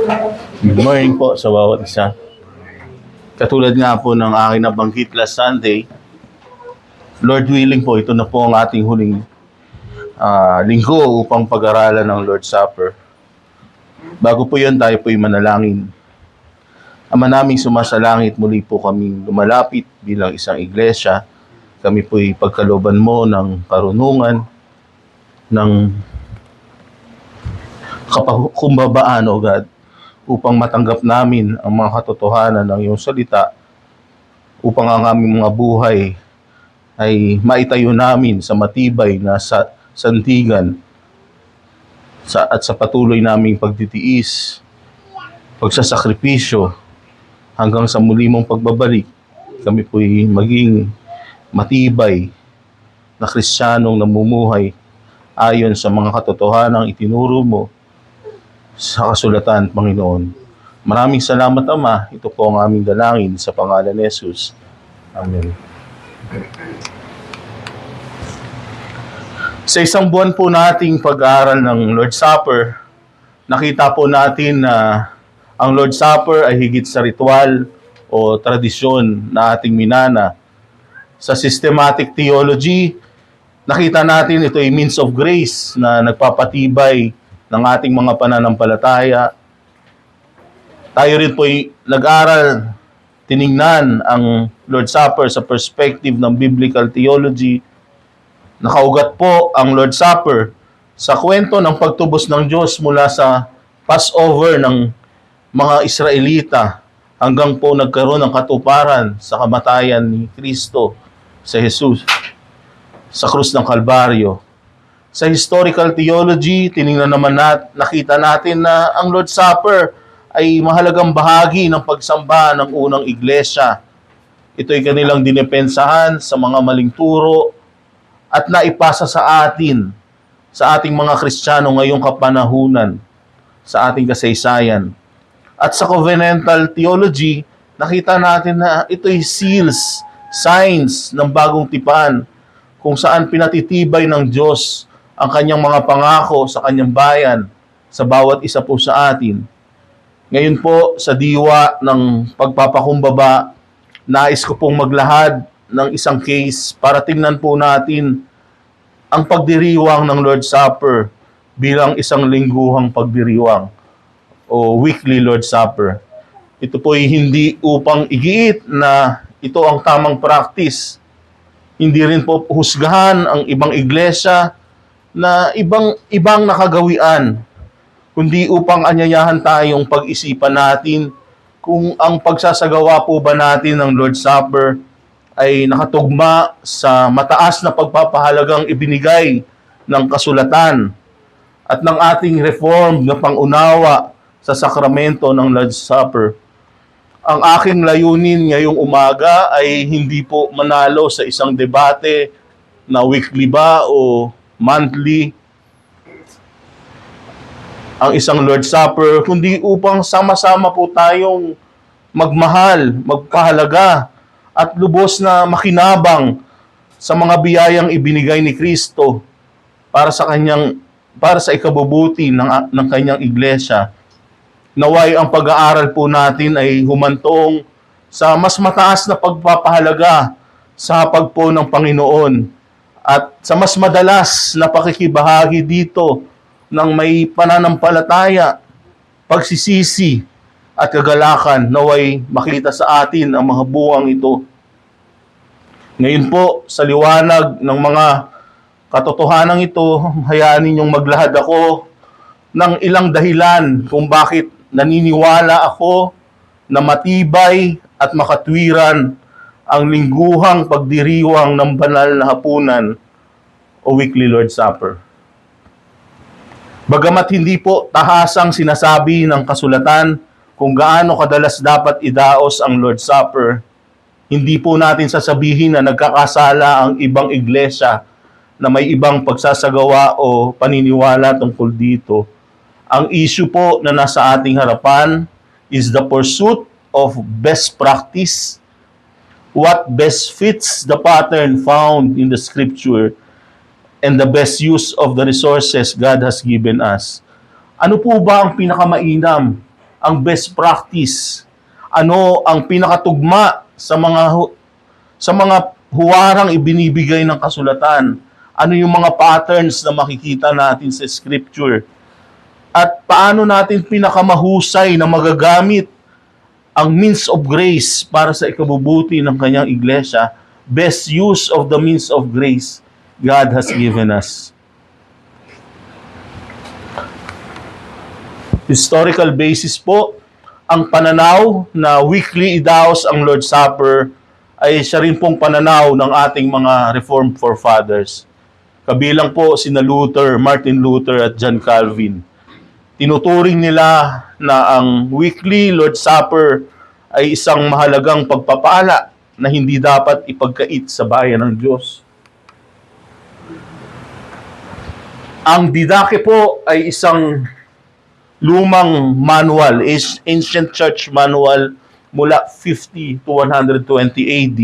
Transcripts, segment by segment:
Good morning po sa bawat isa. Katulad nga po ng aking nabanggit last Sunday, Lord willing po, ito na po ang ating huling linggo upang pag-aralan ng Lord's Supper. Bago po yun, tayo po'y manalangin. Ama naming sumasalangit, muli po kaming lumalapit bilang isang iglesia. Kami po'y pagkalooban mo ng karunungan, ng kumbabaan, O God, upang matanggap namin ang mga katotohanan ng iyong salita, upang ang aming mga buhay ay maitayo namin sa matibay na sandigan at sa patuloy naming pagtitiis, pagsasakripisyo, hanggang sa muli mong pagbabalik. Kami po'y maging matibay na Kristiyanong namumuhay ayon sa mga katotohanang itinuro mo sa kasulatan, Panginoon. Maraming salamat, Ama. Ito po ang aming dalangin sa pangalan ni Jesus. Amen. Sa isang buwan po nating pag-aaral ng Lord's Supper, nakita po natin na ang Lord's Supper ay higit sa ritual o tradisyon na ating minana. Sa systematic theology, nakita natin ito ay means of grace na nagpapatibay ng ating mga pananampalataya. Tayo rin po'y nag-aral, tiningnan ang Lord's Supper sa perspective ng biblical theology. Nakaugat po ang Lord's Supper sa kwento ng pagtubos ng Diyos mula sa Passover ng mga Israelita hanggang po nagkaroon ng katuparan sa kamatayan ni Kristo sa Jesus sa krus ng Kalbaryo. Sa historical theology, tiningnan naman nakita natin na ang Lord's Supper ay mahalagang bahagi ng pagsamba ng unang iglesia. Ito ay kanilang dinepensahan sa mga maling turo at naipasa sa atin, sa ating mga Kristiyano ngayong kapanahunan, sa ating kasaysayan. At sa covenantal theology, nakita natin na ito ay seals, signs ng bagong tipan, kung saan pinatitibay ng Diyos ang kanyang mga pangako sa kanyang bayan, sa bawat isa po sa atin. Ngayon po, sa diwa ng pagpapakumbaba, nais ko pong maglahad ng isang case para tingnan po natin ang pagdiriwang ng Lord's Supper bilang isang lingguhang pagdiriwang o weekly Lord's Supper. Ito po ay hindi upang igiit na ito ang tamang practice. Hindi rin po husgahan ang ibang iglesia na ibang nakagawian, kundi upang anyayahan tayong pag-isipan natin kung ang pagsasagawa po ba natin ng Lord's Supper ay nakatugma sa mataas na pagpapahalagang ibinigay ng kasulatan at ng ating reformed na pangunawa sa sakramento ng Lord's Supper. Ang aking layunin ngayong umaga ay hindi po manalo sa isang debate na weekly ba o monthly ang isang Lord's Supper, kundi upang sama-sama po tayong magmahal, magpahalaga, at lubos na makinabang sa mga biyayang ibinigay ni Kristo para sa ikabubuti ng kanyang iglesia. Naway ang pag-aaral po natin ay humantong sa mas mataas na pagpapahalaga sa hapag po ng Panginoon at sa mas madalas na pakikibahagi dito ng may pananampalataya, pagsisisi at kagalakan, naway makita sa atin ang mga buwang ito. Ngayon po, sa liwanag ng mga katotohanan ito, hayaan ninyong maglahad ako ng ilang dahilan kung bakit naniniwala ako na matibay at makatwiran ang lingguhang pagdiriwang ng banal na hapunan o weekly Lord's Supper. Bagamat hindi po tahasang sinasabi ng kasulatan kung gaano kadalas dapat idaos ang Lord's Supper, hindi po natin sasabihin na nagkakasala ang ibang iglesia na may ibang pagsasagawa o paniniwala tungkol dito. Ang issue po na nasa ating harapan is the pursuit of best practice, what best fits the pattern found in the Scripture, and the best use of the resources God has given us. Ano po ba ang pinakamainam ang best practice? Ano ang pinakatugma sa mga huwarang ibinibigay ng kasulatan? Ano yung mga patterns na makikita natin sa scripture? At paano natin pinakamahusay na magagamit ang means of grace para sa ikabubuti ng kanyang iglesia? Best use of the means of grace God has given us. Historical basis po, ang pananaw na weekly idaos ang Lord's Supper ay siya rin pong pananaw ng ating mga Reformed forefathers. Kabilang po sina Luther, Martin Luther at John Calvin. Tinuturing nila na ang weekly Lord's Supper ay isang mahalagang pagpapala na hindi dapat ipagkait sa bayan ng Diyos. Ang didache po ay isang lumang manual, ancient church manual mula 50 to 120 AD.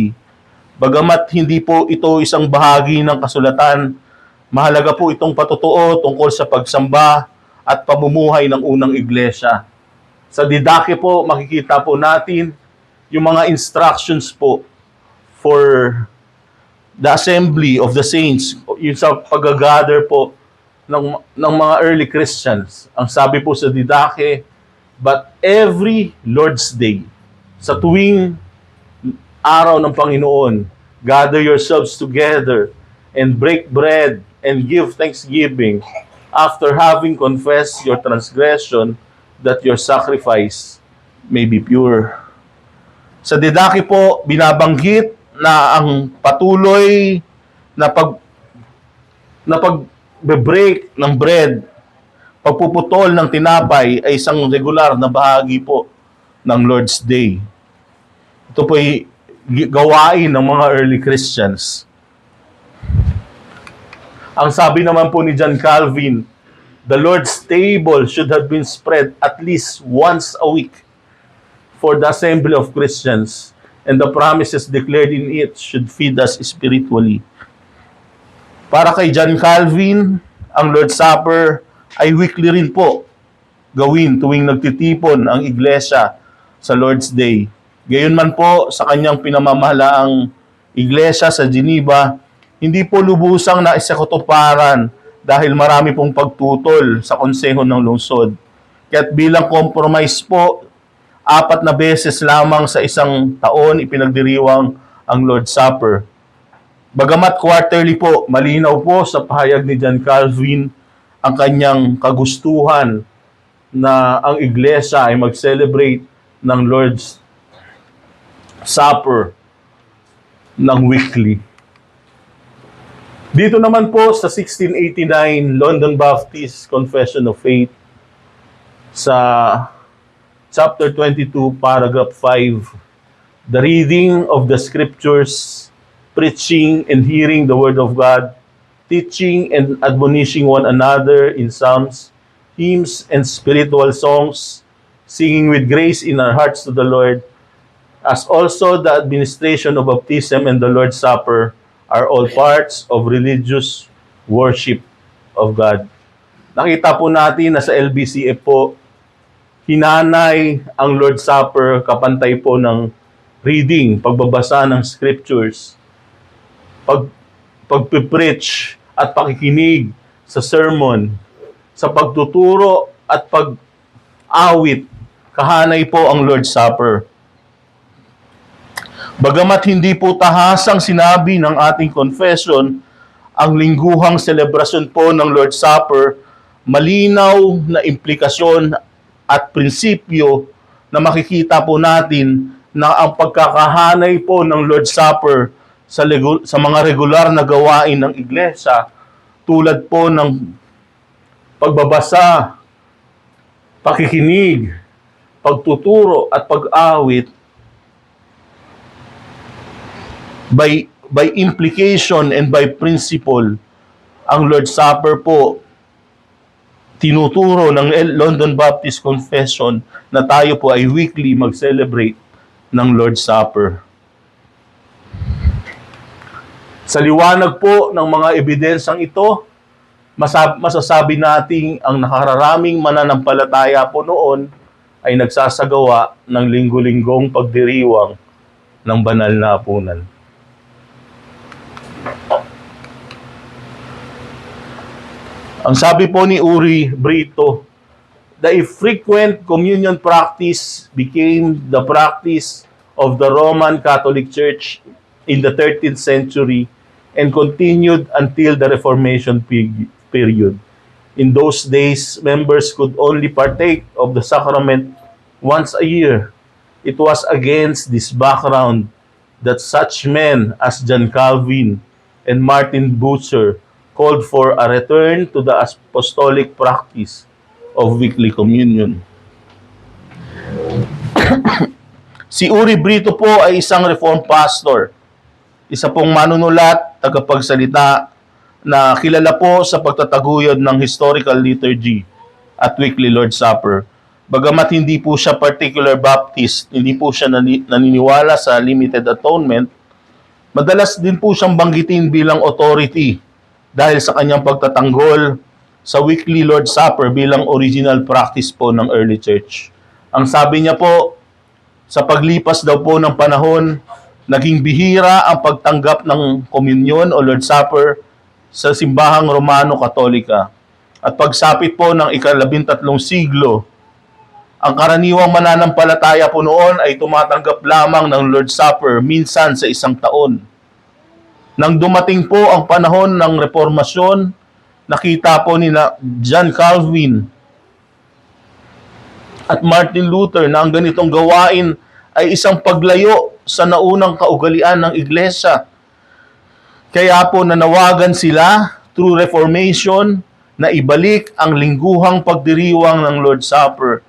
Bagamat hindi po ito isang bahagi ng kasulatan, mahalaga po itong patutuo tungkol sa pagsamba at pamumuhay ng unang iglesia. Sa didache po, makikita po natin yung mga instructions po for the assembly of the saints, yung sa pag-gather po ng mga early Christians. Ang sabi po sa didache, but every Lord's Day, sa tuwing araw ng Panginoon, gather yourselves together and break bread and give thanksgiving after having confessed your transgression, that your sacrifice may be pure. Sa didache po, binabanggit na ang patuloy na pag-break ng bread, pagpuputol ng tinapay ay isang regular na bahagi po ng Lord's Day. Ito po ay gawain ng mga early Christians. Ang sabi naman po ni John Calvin, the Lord's table should have been spread at least once a week for the assembly of Christians, and the promises declared in it should feed us spiritually. Para kay John Calvin, ang Lord's Supper ay weekly rin po gawin tuwing nagtitipon ang iglesia sa Lord's Day. Gayunman po sa kanyang pinamamahalaang iglesia sa Geneva, hindi po lubusang naisakatuparan dahil marami pong pagtutol sa konseho ng lungsod. Kaya't bilang compromise po, 4 na beses lamang sa isang taon ipinagdiriwang ang Lord's Supper. Bagamat quarterly po, malinaw po sa pahayag ni John Calvin ang kanyang kagustuhan na ang iglesia ay mag-celebrate ng Lord's Supper ng weekly. Dito naman po sa 1689 London Baptist Confession of Faith, sa chapter 22, paragraph 5, the reading of the scriptures, preaching and hearing the word of God, teaching and admonishing one another in psalms, hymns, and spiritual songs, singing with grace in our hearts to the Lord, as also the administration of baptism and the Lord's Supper are all parts of religious worship of God. Nakita po natin na sa LBCF po, hinanay ang Lord's Supper kapantay po ng reading, pagbabasa ng scriptures, pagpipreach at pakikinig sa sermon, sa pagtuturo at pag-awit, kahanay po ang Lord's Supper. Bagamat hindi po tahasang sinabi ng ating confession, ang lingguhang selebrasyon po ng Lord's Supper, malinaw na implikasyon at prinsipyo na makikita po natin na ang pagkakahanay po ng Lord's Supper sa mga regular na gawain ng iglesia, tulad po ng pagbabasa, pakikinig, pagtuturo at pag-awit, by implication and by principle, ang Lord's Supper po tinuturo ng London Baptist Confession na tayo po ay weekly mag-celebrate ng Lord's Supper. Sa liwanag po ng mga ebidensyang ito, masasabi nating ang nakararaming mananampalataya po noon ay nagsasagawa ng linggo-linggong pagdiriwang ng banal na hapunan. Ang sabi po ni Uri Brito, the frequent communion practice became the practice of the Roman Catholic Church in the 13th century and continued until the Reformation period. In those days, members could only partake of the sacrament once a year. It was against this background that such men as John Calvin and Martin Bucer called for a return to the apostolic practice of weekly communion. Si Uri Brito po ay isang Reformed pastor, isa pong manunulat, tagapagsalita, na kilala po sa pagtataguyod ng historical liturgy at weekly Lord's Supper. Bagamat hindi po siya particular Baptist, hindi po siya naniniwala sa limited atonement, madalas din po siyang banggitin bilang authority dahil sa kanyang pagtatanggol sa weekly Lord's Supper bilang original practice po ng early church. Ang sabi niya po, sa paglipas daw po ng panahon, naging bihira ang pagtanggap ng komunyon o Lord's Supper sa simbahang Romano-Katolika. At pagsapit po ng ika-13 siglo, ang karaniwang mananampalataya po noon ay tumatanggap lamang ng Lord's Supper minsan sa isang taon. Nang dumating po ang panahon ng Reformasyon, nakita po ni John Calvin at Martin Luther na ang ganitong gawain ay isang paglayo sa naunang kaugalian ng Iglesia. Kaya po nanawagan sila through Reformation na ibalik ang lingguhang pagdiriwang ng Lord's Supper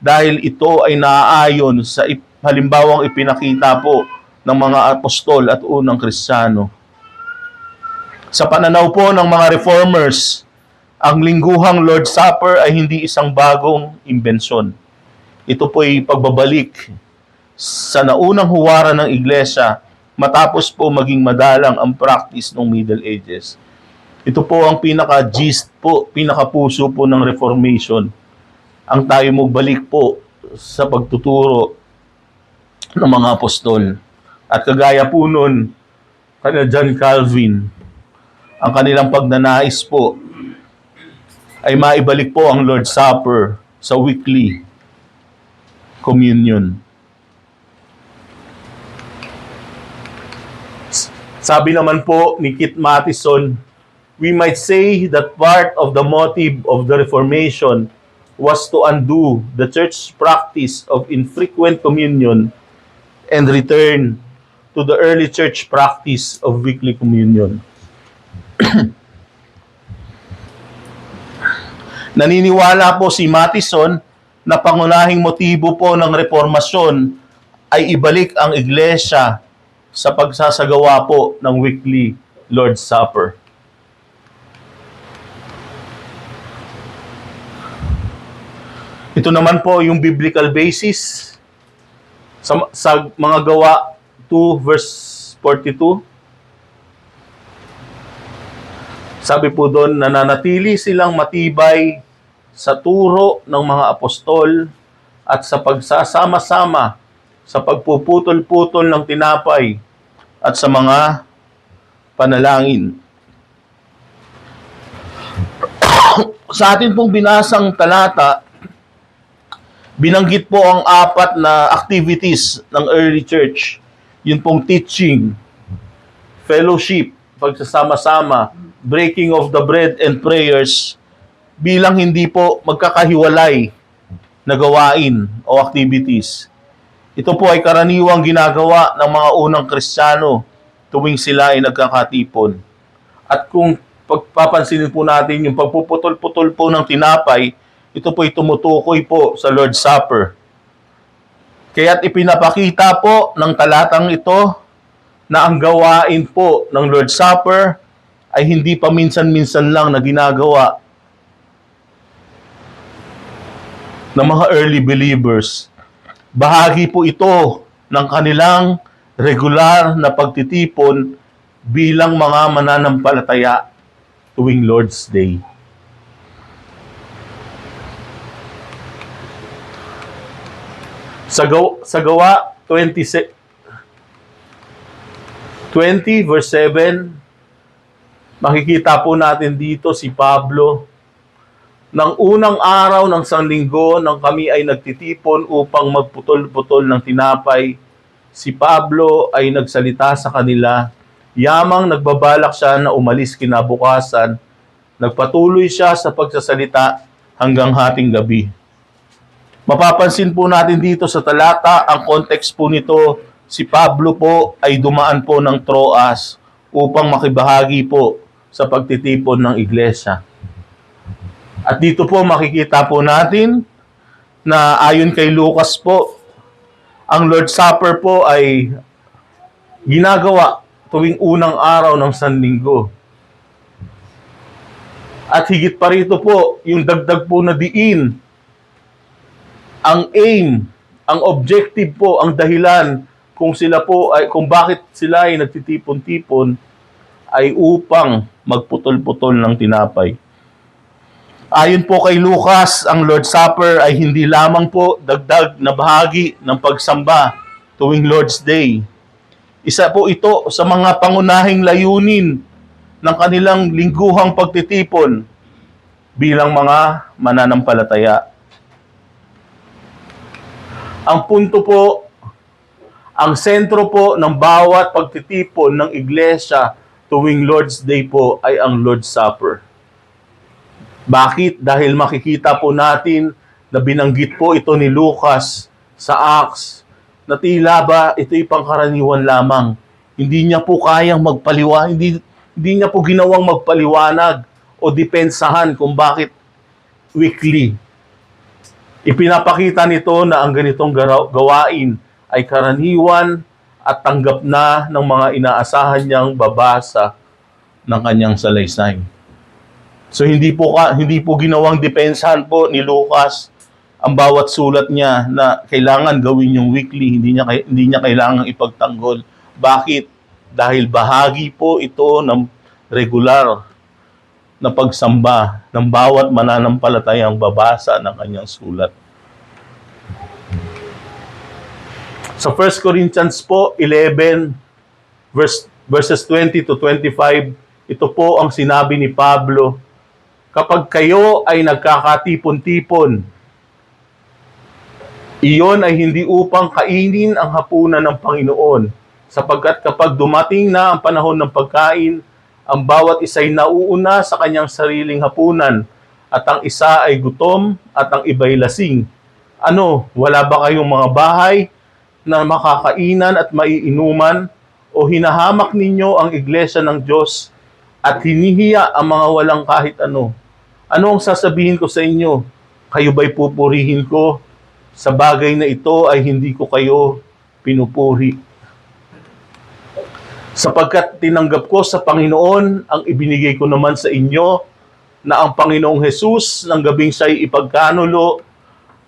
dahil ito ay naaayon sa halimbawang ipinakita po ng mga apostol at unang Kristiyano. Sa pananaw po ng mga reformers, ang lingguhang Lord's Supper ay hindi isang bagong imbensyon. Ito po ay pagbabalik sa naunang huwaran ng Iglesia matapos po maging madalang ang practice ng Middle Ages. Ito po ang pinaka-gist po, pinaka-puso po ng Reformation. Ang tayo magbalik po sa pagtuturo ng mga apostol. At kagaya po nun, kaya John Calvin, ang kanilang pagnanais po ay maibalik po ang Lord's Supper sa weekly communion. Sabi naman po ni Kit Mattison, we might say that part of the motive of the Reformation was to undo the church's practice of infrequent communion and return to the early church practice of weekly communion. Naniniwala po si Mattison na pangunahing motibo po ng reformasyon ay ibalik ang iglesia sa pagsasagawa po ng weekly Lord's Supper. Ito naman po yung biblical basis sa mga Gawa 2 verse 42. Sabi po doon, nananatili silang matibay sa turo ng mga apostol at sa pagsasama-sama sa pagpuputol-putol ng tinapay at sa mga panalangin. Sa atin pong binasang talata, binanggit po ang 4 na activities ng early church. Yun pong teaching, fellowship, pagsasama-sama, breaking of the bread and prayers bilang hindi po magkakahiwalay na gawain o activities. Ito po ay karaniwang ginagawa ng mga unang Kristiyano tuwing sila ay nagkakatipon. At kung pagpapansinin po natin yung pagpuputol-putol po ng tinapay, ito po ay tumutukoy po sa Lord's Supper. Kaya't ipinapakita po ng talatang ito na ang gawain po ng Lord's Supper ay hindi paminsan-minsan lang na ginagawa ng mga early believers. Bahagi po ito ng kanilang regular na pagtitipon bilang mga mananampalataya tuwing Lord's Day. Sa gawa 20 verse 7, makikita po natin dito si Pablo. Nang unang araw ng Sanlinggo nang kami ay nagtitipon upang magputol-putol ng tinapay, si Pablo ay nagsalita sa kanila. Yamang nagbabalak siya na umalis kinabukasan, nagpatuloy siya sa pagsasalita hanggang hating gabi. Mapapansin po natin dito sa talata, ang context po nito, si Pablo po ay dumaan po ng Troas upang makibahagi po sa pagtitipon ng iglesia. At dito po makikita po natin na ayon kay Lucas po, ang Lord's Supper po ay ginagawa tuwing unang araw ng Sanlinggo. At higit pa rito po, yung dagdag po na diin, ang aim, ang objective po, ang dahilan kung bakit sila ay nagtitipon-tipon ay upang magputol-putol ng tinapay. Ayon po kay Lucas, ang Lord's Supper ay hindi lamang po dagdag na bahagi ng pagsamba tuwing Lord's Day. Isa po ito sa mga pangunahing layunin ng kanilang lingguhang pagtitipon bilang mga mananampalataya. Ang punto po, ang sentro po ng bawat pagtitipon ng iglesia tuwing Lord's Day po ay ang Lord's Supper. Bakit? Dahil makikita po natin na binanggit po ito ni Lucas sa Acts na tila ba ito'y pangkaraniwan lamang. Hindi niya po kayang hindi niya po ginawang magpaliwanag o depensahan kung bakit weekly. Ipinapakita nito na ang ganitong gawain ay karaniwan at tanggap na ng mga inaasahan niyang babasa ng kanyang salaysay. So hindi po ginawang depensahan po ni Lucas ang bawat sulat niya na kailangan gawin yung weekly, hindi niya kailangang ipagtanggol. Bakit? Dahil bahagi po ito ng regular na pagsamba ng bawat mananampalatayang babasa ng kanyang sulat. Sa 1 Corinthians po 11 verses 20 to 25, ito po ang sinabi ni Pablo. Kapag kayo ay nagkakatipon-tipon, iyon ay hindi upang kainin ang hapunan ng Panginoon, sapagkat kapag dumating na ang panahon ng pagkain, ang bawat isa'y nauuna sa kanyang sariling hapunan, at ang isa ay gutom at ang iba'y lasing. Ano, wala ba kayong mga bahay na makakainan at maiinuman, o hinahamak ninyo ang iglesia ng Diyos at hinihiya ang mga walang kahit ano? Ano ang sasabihin ko sa inyo? Kayo ba'y pupurihin ko? Sa bagay na ito ay hindi ko kayo pinupuri. Sapagkat tinanggap ko sa Panginoon ang ibinigay ko naman sa inyo, na ang Panginoong Hesus ng gabing siya'y ipagkanulo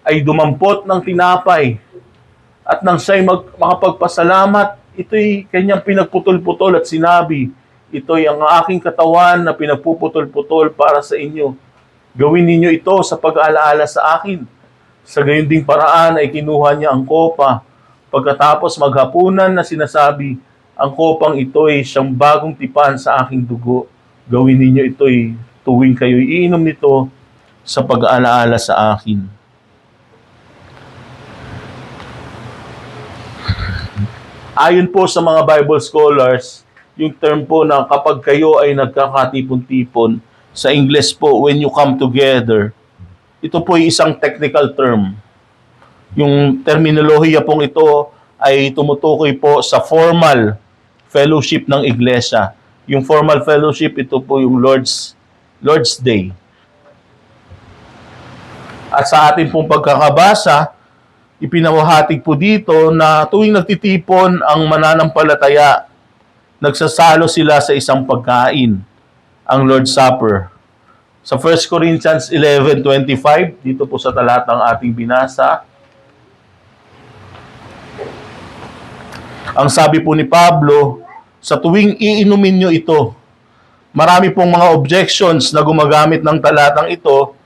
ay dumampot ng tinapay, at nang siya'y makapagpasalamat, ito'y kanyang pinagputol-putol at sinabi, ito'y ang aking katawan na pinagpuputol-putol para sa inyo. Gawin ninyo ito sa pag-aalaala sa akin. Sa gayon ding paraan ay kinuha niya ang kopa. Pagkatapos maghapunan na sinasabi, ang kopang ito'y siyang bagong tipan sa aking dugo. Gawin ninyo ito'y tuwing kayo'y iinom nito sa pag-aalaala sa akin. Ayon po sa mga Bible scholars, yung term po na kapag kayo ay nagkakatipon-tipon, sa English po, when you come together, ito po ay isang technical term. Yung terminolohiya pong ito ay tumutukoy po sa formal fellowship ng iglesia. Yung formal fellowship, ito po yung Lord's Day. At sa ating pong pagkakabasa, ipinawahatig po dito na tuwing nagtitipon ang mananampalataya, nagsasalo sila sa isang pagkain, ang Lord's Supper. Sa 1 Corinthians 11:25, dito po sa talatang ating binasa, ang sabi po ni Pablo, sa tuwing iinumin nyo ito, marami pong mga objections na gumagamit ng talatang ito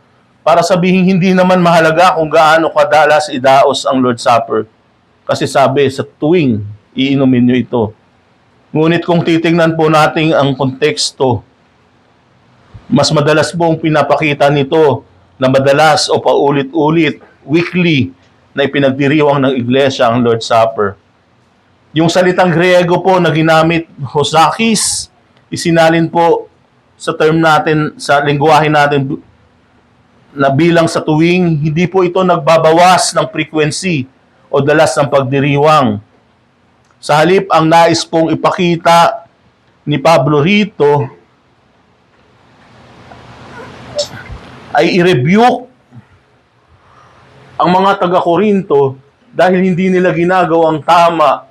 para sabihin hindi naman mahalaga kung gaano kadalas idaos ang Lord's Supper. Kasi sabi, sa tuwing iinumin nyo ito. Ngunit kung titingnan po natin ang konteksto, mas madalas pong pinapakita nito na madalas o paulit-ulit, weekly, na ipinagdiriwang ng iglesia ang Lord's Supper. Yung salitang Griego po na ginamit, hosakis, isinalin po sa term natin, sa lengguwahe natin, na bilang sa tuwing, hindi po ito nagbabawas ng frequency o dalas ng pagdiriwang. Sa halip, ang nais pong ipakita ni Pablo rito ay i-rebuke ang mga taga-Korinto dahil hindi nila ginagawang tama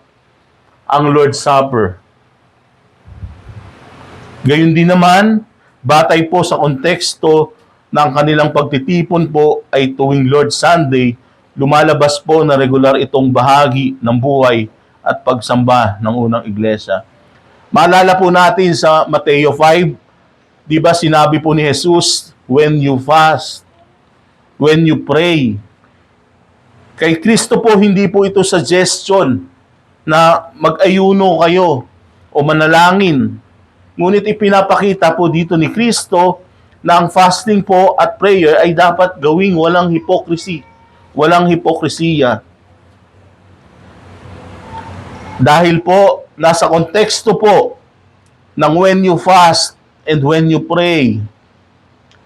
ang Lord's Supper. Gayun din naman, batay po sa konteksto ng kanilang pagtitipon po ay tuwing Lord's Sunday, lumalabas po na regular itong bahagi ng buhay at pagsamba ng unang iglesia. Maalala po natin sa Mateo 5, di ba sinabi po ni Jesus, when you fast, when you pray. Kay Kristo po, hindi po ito suggestion na mag-ayuno kayo o manalangin. Ngunit ipinapakita po dito ni Kristo na ang fasting po at prayer ay dapat gawing walang hypocrisy, walang hipokrisiya. Dahil po, nasa konteksto po ng when you fast and when you pray,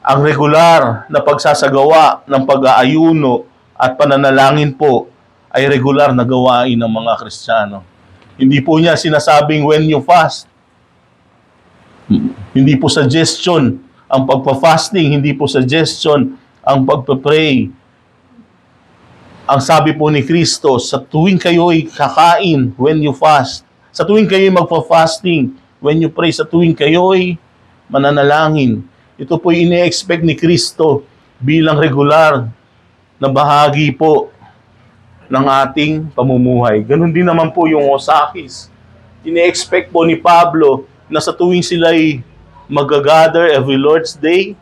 ang regular na pagsasagawa ng pag-aayuno at pananalangin po ay regular na gawain ng mga Kristiyano. Hindi po niya sinasabing when you fast. Hindi po suggestion ang pagpa-fasting, hindi po suggestion ang pagpa-pray. Ang sabi po ni Kristo, sa tuwing kayo'y kakain, when you fast. Sa tuwing kayo'y magpa-fasting, when you pray. Sa tuwing kayo'y mananalangin. Ito po ini-expect ni Kristo bilang regular na bahagi po ng ating pamumuhay. Ganun din naman po yung hosakis. Ini-expect po ni Pablo na sa tuwing sila'y mag-gather every Lord's Day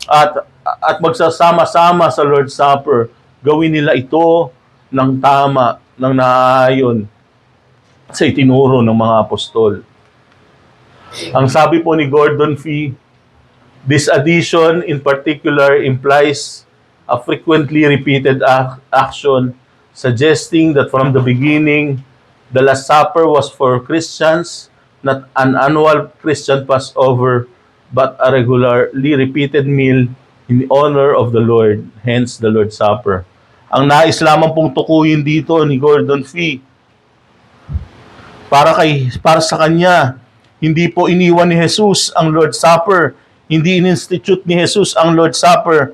at magsasama-sama sa Lord's Supper, gawin nila ito ng tama, ng naaayon sa itinuro ng mga apostol. Ang sabi po ni Gordon Fee, this addition in particular implies a frequently repeated action suggesting that from the beginning, the Last Supper was for Christians, not an annual Christian Passover, but a regularly repeated meal in honor of the Lord, hence the Lord's Supper. Ang nais lamang pong tukuyin dito ni Gordon Fee, para sa kanya, hindi po iniwan ni Jesus ang Lord's Supper, hindi in-institute ni Jesus ang Lord's Supper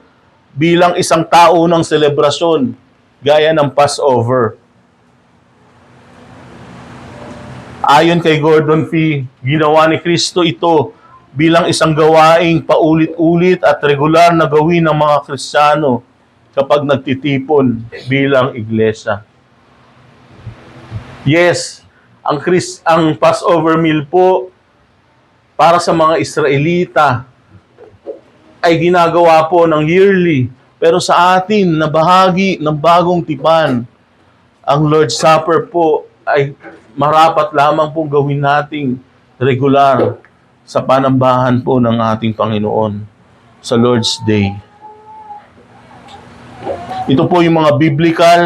bilang isang tao ng selebrasyon, gaya ng Passover. Ayon kay Gordon Fee, ginawa ni Kristo ito bilang isang gawaing paulit-ulit at regular na gawin ng mga Kristiyano kapag nagtitipon bilang iglesia. Yes, ang Passover meal po para sa mga Israelita ay ginagawa po ng yearly. Pero sa atin na bahagi ng bagong tipan, ang Lord's Supper po ay marapat lamang pong gawin nating regular sa panambahan po ng ating Panginoon sa Lord's Day. Ito po yung mga biblical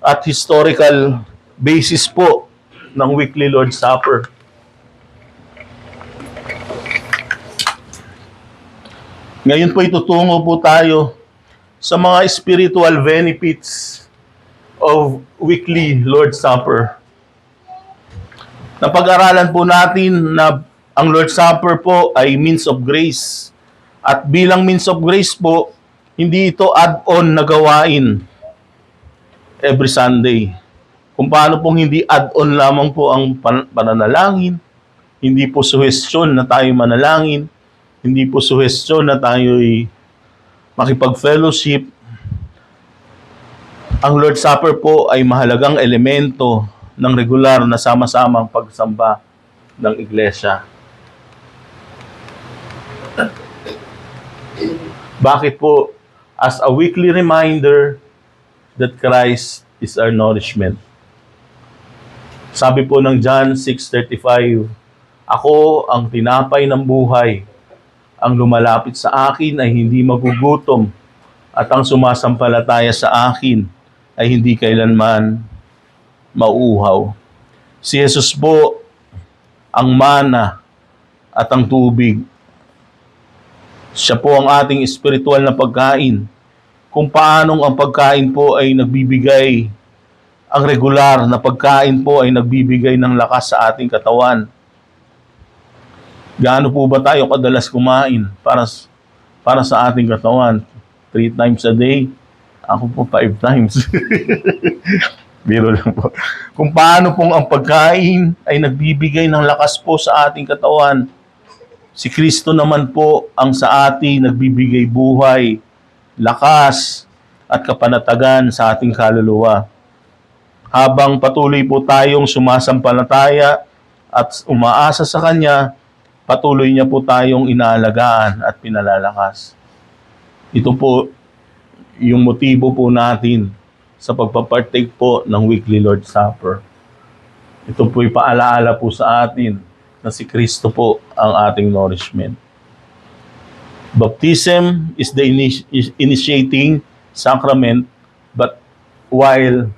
at historical basis po ng weekly Lord's Supper. Ngayon po itutungo po tayo sa mga spiritual benefits of weekly Lord's Supper. Napag-aralan po natin na ang Lord's Supper po ay means of grace. At bilang means of grace po, hindi ito add-on na gawain every Sunday. Kung paano pong hindi add-on lamang po ang pananalangin, hindi po suhestyon na tayo manalangin, hindi po suhestyon na tayo'y makipag-fellowship. Ang Lord's Supper po ay mahalagang elemento ng regular na sama-samang pagsamba ng iglesia. Bakit po? as a weekly reminder that Christ is our nourishment. Sabi po ng John 6:35, "Ako ang tinapay ng buhay. Ang lumalapit sa akin ay hindi magugutom, at ang sumasampalataya sa akin ay hindi kailanman mauuhaw." Si Jesus po ang mana at ang tubig. Siya po ang ating espiritual na pagkain. Kung paanong ang pagkain po ay nagbibigay, ang regular na pagkain po ay nagbibigay ng lakas sa ating katawan. Gaano po ba tayo kadalas kumain para sa ating katawan? 3 times a day? Ako po 5 times. Biro lang po. Kung paano pong ang pagkain ay nagbibigay ng lakas po sa ating katawan. Si Kristo naman po ang sa atin nagbibigay buhay, lakas, at kapanatagan sa ating kaluluwa. Habang patuloy po tayong sumasampalataya at umaasa sa Kanya, patuloy niya po tayong inaalagaan at pinalalakas. Ito po yung motibo po natin sa pagpapartake po ng weekly Lord's Supper. Ito po'y paalaala po sa atin na si Kristo po ang ating nourishment. Baptism is the initiating sacrament, but while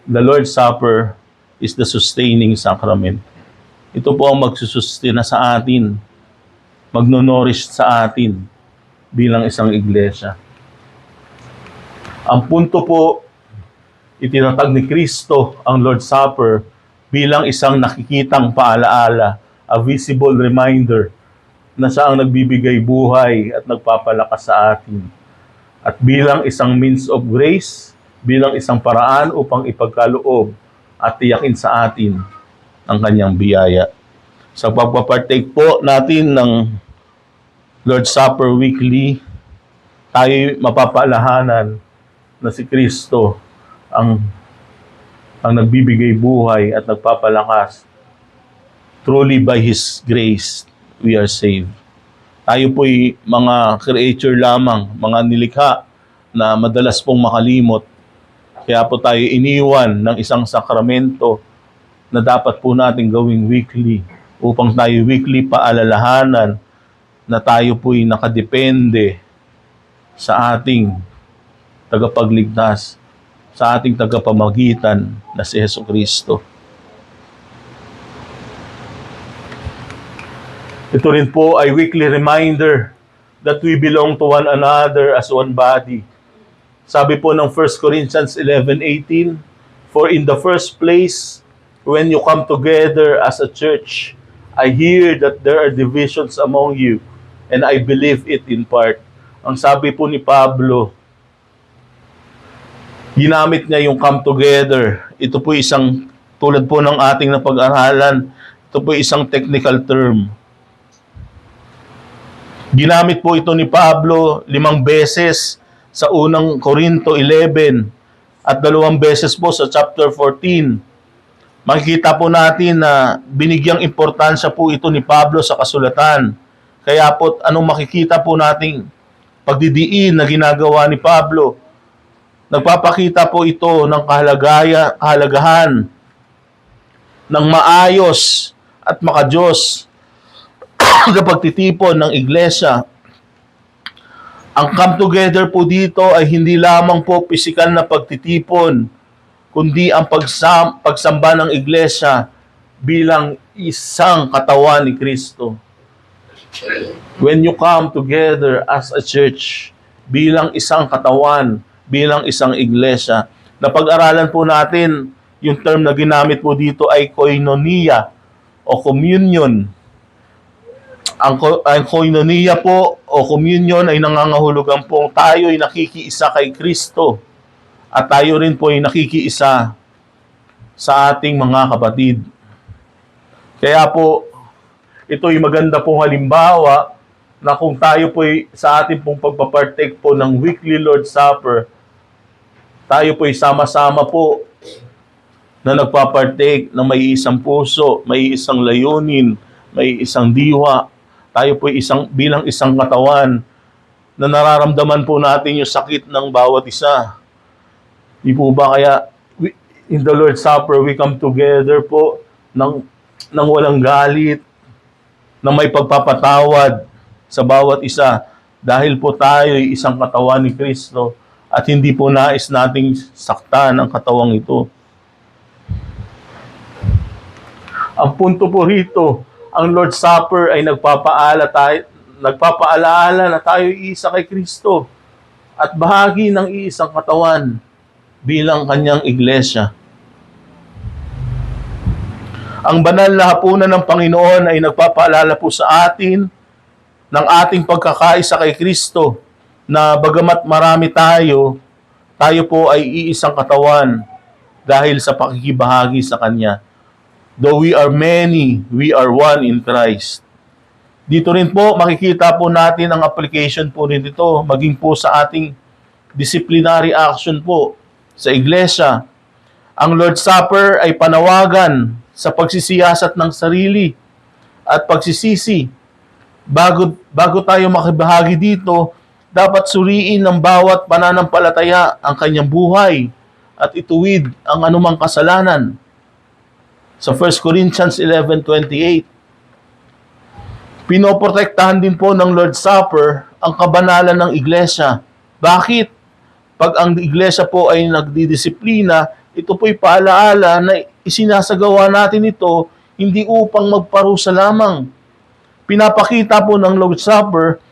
the Lord's Supper is the sustaining sacrament. Ito po ang magsusustina sa atin, magno-nourish sa atin bilang isang iglesia. Ang punto po, itinatag ni Kristo ang Lord's Supper bilang isang nakikitang paalaala, a visible reminder na siya ang nagbibigay buhay at nagpapalakas sa atin. At bilang isang means of grace, bilang isang paraan upang ipagkaloob at tiyakin sa atin ang kanyang biyaya. Sa pagpapartake po natin ng Lord's Supper weekly, tayo mapapalahanan na si Kristo ang nagbibigay buhay at nagpapalakas. Truly by His grace, we are saved. Tayo po'y mga creature lamang, mga nilikha na madalas pong makalimot. Kaya po tayo iniwan ng isang sakramento na dapat po natin gawing weekly upang tayo weekly paalalahanan na tayo po'y nakadepende sa ating tagapagligtas, sa ating tagapamagitan na si Jesucristo. Ito rin po ay weekly reminder that we belong to one another as one body. Sabi po ng 1 Corinthians 11:18, "For in the first place, when you come together as a church, I hear that there are divisions among you, and I believe it in part." Ang sabi po ni Pablo, ginamit niya yung come together. Ito po isang, tulad po ng ating napag-aralan, ito po isang technical term. Ginamit po ito ni Pablo 5 beses sa unang Korinto 11 at 2 beses po sa chapter 14. Makikita po natin na binigyang importansya po ito ni Pablo sa kasulatan. Kaya po anong makikita po nating pagdidiin na ginagawa ni Pablo? Nagpapakita po ito ng kahalagahan ng maayos at makadiyos na pagtitipon ng iglesia. Ang come together po dito ay hindi lamang po pisikal na pagtitipon, kundi ang pagsamba ng iglesia bilang isang katawan ni Kristo. When you come together as a church, bilang isang katawan, bilang isang iglesia, napag-aralan po natin yung term na ginamit po dito ay koinonia o communion. Ang koinonia po o communion ay nangangahulugan po tayo ay nakikiisa kay Kristo at tayo rin po ay nakikiisa sa ating mga kapatid. Kaya po, ito'y maganda pong halimbawa na kung tayo po'y sa ating pong pagpapartake po ng weekly Lord's Supper, tayo po'y sama-sama po na nagpapartake ng may isang puso, may isang layunin, may isang diwa. Tayo po'y bilang isang katawan na nararamdaman po natin yung sakit ng bawat isa. Di po ba kaya in the Lord's Supper, we come together po ng walang galit, na may pagpapatawad sa bawat isa dahil po tayo ay isang katawan ni Kristo at hindi po nais nating saktan ang katawang ito. Ang punto po rito, ang Lord's Supper ay nagpapaalaala na tayo isa kay Kristo at bahagi ng iisang katawan bilang kanyang iglesia. Ang banal na hapunan ng Panginoon ay nagpapaalala po sa atin ng ating pagkakaisa kay Kristo na bagamat marami tayo po ay iisang katawan dahil sa pakikibahagi sa Kanya. Though we are many, we are one in Christ. Dito rin po makikita po natin ang application po rin dito, maging po sa ating disciplinary action po sa iglesia. Ang Lord's Supper ay panawagan sa pagsisiyasat ng sarili at pagsisisi. Bago tayo makibahagi dito, dapat suriin ng bawat pananampalataya ang kanyang buhay at ituwid ang anumang kasalanan. Sa 1 Corinthians 11:28, pinoprotektahan din po ng Lord's Supper ang kabanalan ng iglesia. Bakit? Pag ang iglesia po ay nagdidisiplina, ito po'y paalaala na isinasagawa natin ito hindi upang magparusa lamang. Pinapakita po ng Lord's Supper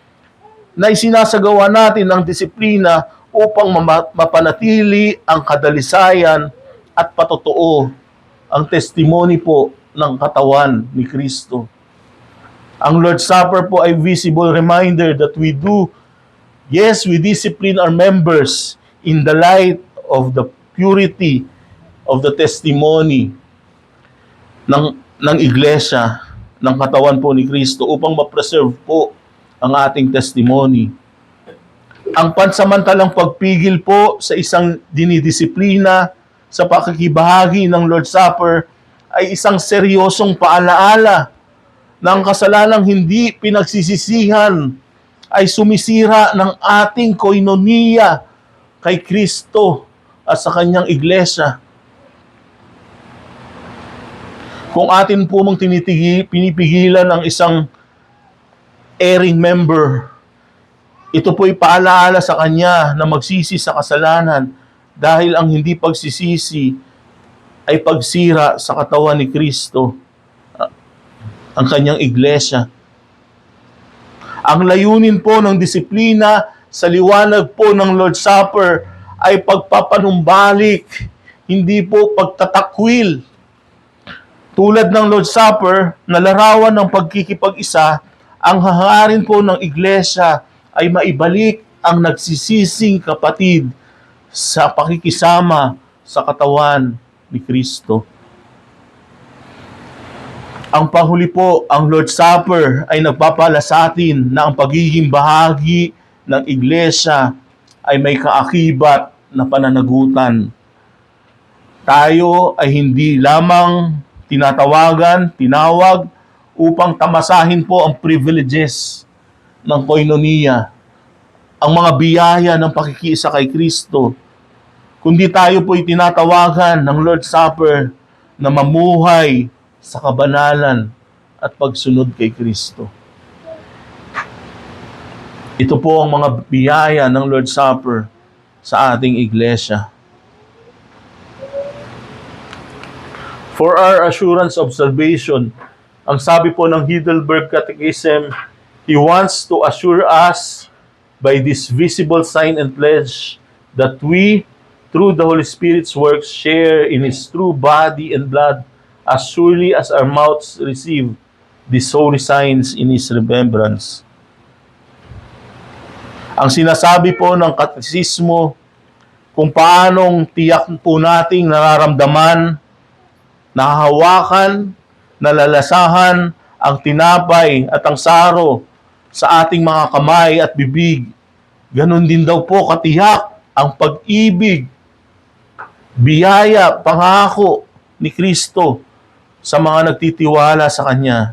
na isinasagawa natin ang disiplina upang mapanatili ang kadalisayan at patotoo, ang testimony po ng katawan ni Kristo. Ang Lord's Supper po ay visible reminder that we discipline our members in the light of the purity of the testimony ng iglesia, ng katawan po ni Kristo upang ma-preserve po ang ating testimony. Ang pansamantalang pagpigil po sa isang dinidisiplina sa pakikibahagi ng Lord's Supper ay isang seryosong paalaala na ang kasalanang hindi pinagsisisihan ay sumisira ng ating koinonia kay Kristo at sa kanyang iglesia. Kung atin po mong pinipigilan ang isang erring member, ito po'y paalaala sa kanya na magsisi sa kasalanan dahil ang hindi pagsisisi ay pagsira sa katawan ni Kristo, ang kanyang iglesia. Ang layunin po ng disiplina sa liwanag po ng Lord's Supper ay pagpapanumbalik, hindi po pagtatakwil. Tulad ng Lord's Supper na larawan ng pagkikipag-isa, ang hangarin po ng iglesia ay maibalik ang nagsisising kapatid sa pakikisama sa katawan ni Kristo. Ang panghuli po, ang Lord's Supper ay nagpapala sa atin na ang pagiging bahagi ng iglesia ay may kaakibat na pananagutan. Tayo ay hindi lamang tinawag upang tamasahin po ang privileges ng koinonia, ang mga biyaya ng pakikiisa kay Kristo, kundi tayo po'y tinatawagan ng Lord's Supper na mamuhay sa kabanalan at pagsunod kay Kristo. Ito po ang mga biyaya ng Lord's Supper sa ating iglesia. For our assurance of salvation, ang sabi po ng Heidelberg Catechism, he wants to assure us by this visible sign and pledge that we, through the Holy Spirit's works, share in His true body and blood as surely as our mouths receive these holy signs in His remembrance. Ang sinasabi po ng katekismo kung paanong tiyak po nating nararamdaman, nahahawakan, nalalasahan ang tinapay at ang saro sa ating mga kamay at bibig. Ganon din daw po katiyak ang pag-ibig, biyaya, pangako ni Kristo sa mga nagtitiwala sa Kanya.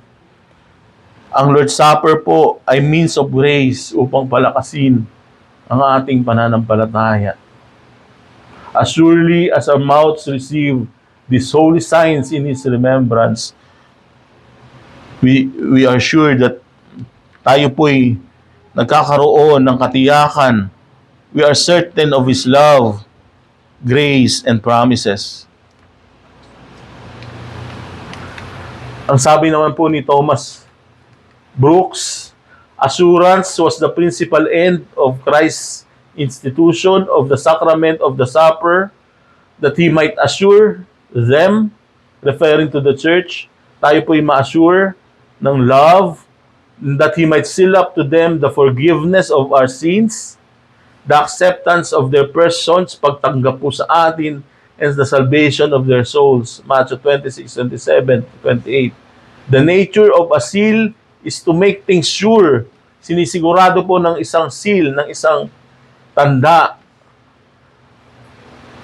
Ang Lord's Supper po ay means of grace upang palakasin ang ating pananampalataya. As surely as our mouths receive these holy signs in His remembrance, we are sure that tayo po'y nagkakaroon ng katiyakan. We are certain of His love, grace, and promises. Ang sabi naman po ni Thomas Brooks, assurance was the principal end of Christ's institution of the sacrament of the supper, that He might assure them, referring to the church, tayo po'y ma-assure ng love, that He might seal up to them the forgiveness of our sins, the acceptance of their persons, pagtanggap po sa atin, and the salvation of their souls. Matthew 26:27-28. The nature of a seal is to make things sure. Sinisigurado po ng isang seal, ng isang tanda.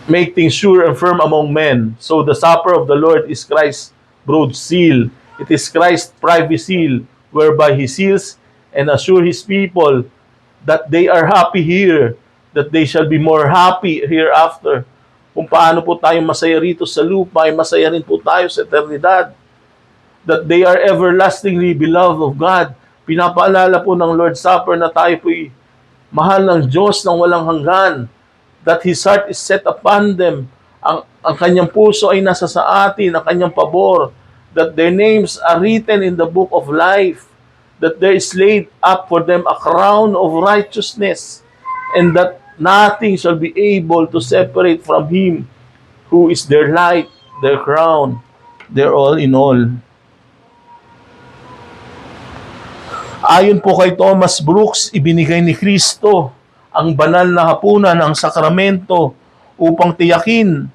Make things sure and firm among men. So the supper of the Lord is Christ's broad seal. It is Christ's private seal, whereby He seals and assures His people that they are happy here, that they shall be more happy hereafter. Kung paano po tayo masaya rito sa lupa, ay masaya rin po tayo sa eternidad. That they are everlastingly beloved of God. Pinapaalala po ng Lord's Supper na tayo po'y mahal ng Diyos ng walang hanggan. That His heart is set upon them. Ang kanyang puso ay nasa sa atin, ang kanyang pabor. That their names are written in the book of life. That there is laid up for them a crown of righteousness. And that nothing shall be able to separate from Him who is their light, their crown, their all in all. Ayon po kay Thomas Brooks, ibinigay ni Kristo ang banal na hapunan ng sakramento upang tiyakin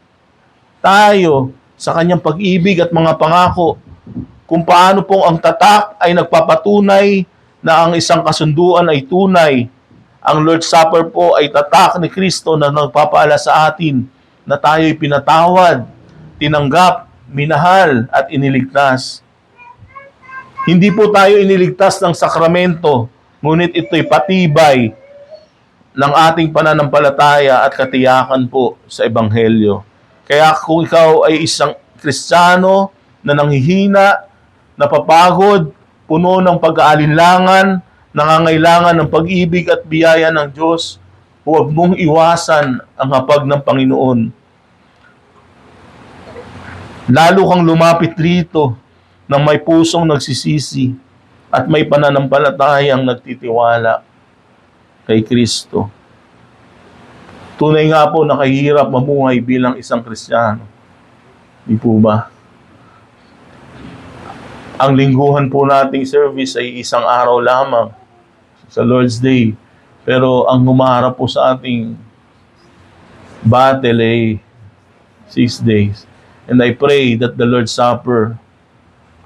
tayo sa kanyang pag-ibig at mga pangako, kung paano pong ang tatak ay nagpapatunay na ang isang kasunduan ay tunay. Ang Lord's Supper po ay tatak ni Kristo na nagpapaala sa atin na tayo'y pinatawad, tinanggap, minahal at iniligtas. Hindi po tayo iniligtas ng sakramento, ngunit ito'y patibay ng ating pananampalataya at katiyakan po sa Ebanghelyo. Kaya kung ikaw ay isang Kristiyano na nanghihina, napapagod, puno ng pag-aalinlangan, nangangailangan ng pag-ibig at biyaya ng Diyos, huwag mong iwasan ang hapag ng Panginoon. Lalo kang lumapit rito ng may pusong nagsisisi at may pananampalatayang nagtitiwala kay Kristo. Tunay nga po na kahirap mamuhay bilang isang Kristiyano. Di po ba? Ang lingguhan po nating service ay isang araw lamang sa Lord's Day. Pero ang humaharap po sa ating battle ay 6 days. And I pray that the Lord's Supper,